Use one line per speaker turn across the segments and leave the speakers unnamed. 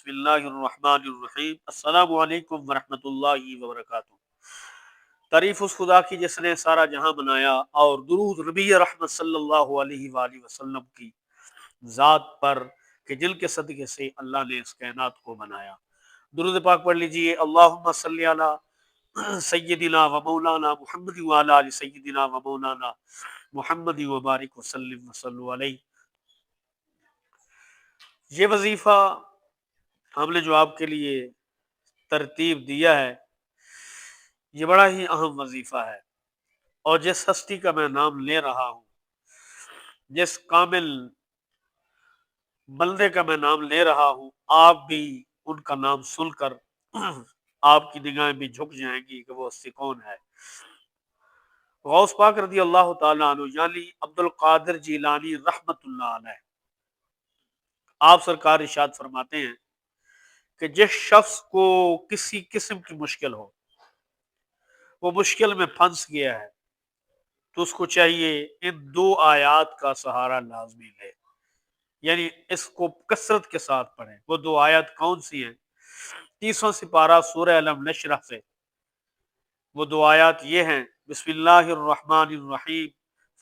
بسم اللہ الرحمن الرحیم۔ السلام علیکم ورحمۃ اللہ وبرکاتہ۔ تعریف اس خدا کی جس نے سارا جہاں بنایا، اور درود نبی رحمت صلی اللہ علیہ وآلہ وسلم کی ذات پر کہ جن کے صدقے سے اللہ نے اس کائنات کو بنایا۔ درود پاک پڑھ لیجئے۔ اللہم صلی علی سیدنا و مولانا محمد وعلی آل سیدنا و مولانا محمد وبارک وسلم وصلو علیہ۔ یہ وظیفہ ہم نے جو آپ کے لیے ترتیب دیا ہے، یہ بڑا ہی اہم وظیفہ ہے، اور جس ہستی کا میں نام لے رہا ہوں، جس کامل بندے کا میں نام لے رہا ہوں، آپ بھی ان کا نام سن کر آپ کی نگاہیں بھی جھک جائیں گی کہ وہ ہستی کون ہے۔ غوث پاک رضی اللہ تعالیٰ عنہ یعنی عبد القادر جیلانی رحمت اللہ علیہ، آپ سرکار ارشاد فرماتے ہیں کہ جس شخص کو کسی قسم کی مشکل ہو، وہ مشکل میں پھنس گیا ہے، تو اس کو چاہیے ان دو آیات کا سہارا لازمی لے، یعنی اس کو کثرت کے ساتھ پڑھیں۔ وہ دو آیات کون سی ہیں؟ 30واں سپارہ سورہ علم نشرح سے وہ دو آیات یہ ہیں: بسم اللہ الرحمن الرحیم،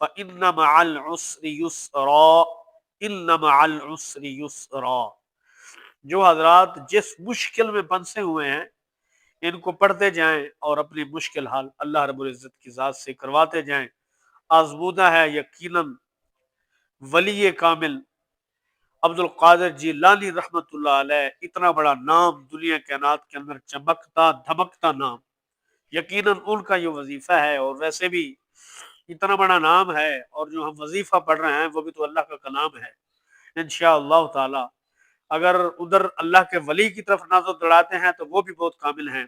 فَإِنَّ مَعَ الْعُسْرِ يُسْرًا إِنَّ مَعَ الْعُسْرِ يُسْرًا۔ جو حضرات جس مشکل میں پھنسے ہوئے ہیں، ان کو پڑھتے جائیں اور اپنی مشکل حال اللہ رب العزت کی ذات سے کرواتے جائیں۔ آزمودہ ہے یقیناً ولی کامل عبد القادر جیلانی رحمت اللہ علیہ، اتنا بڑا نام دنیا کائنات کے اندر چمکتا دھمکتا نام، یقیناً ان کا یہ وظیفہ ہے۔ اور ویسے بھی اتنا بڑا نام ہے، اور جو ہم وظیفہ پڑھ رہے ہیں وہ بھی تو اللہ کا کلام ہے۔ انشاءاللہ تعالی اگر ادھر اللہ کے ولی کی طرف نظر دوڑاتے ہیں تو وہ بھی بہت کامل ہیں،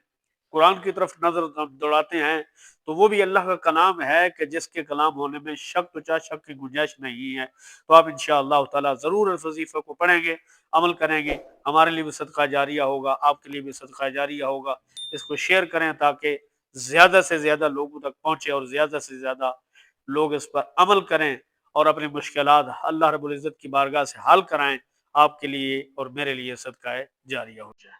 قرآن کی طرف نظر دوڑاتے ہیں تو وہ بھی اللہ کا کلام ہے کہ جس کے کلام ہونے میں شک شک کی گنجائش نہیں ہے۔ تو آپ انشاءاللہ تعالی ضرور اس وظیفہ کو پڑھیں گے، عمل کریں گے، ہمارے لیے بھی صدقہ جاریہ ہوگا، آپ کے لیے بھی صدقہ جاریہ ہوگا۔ اس کو شیئر کریں تاکہ زیادہ سے زیادہ لوگوں تک پہنچے، اور زیادہ سے زیادہ لوگ اس پر عمل کریں اور اپنی مشکلات اللہ رب العزت کی بارگاہ سے حل کرائیں۔ آپ کے لیے اور میرے لیے صدقہ جاریہ ہو جائے۔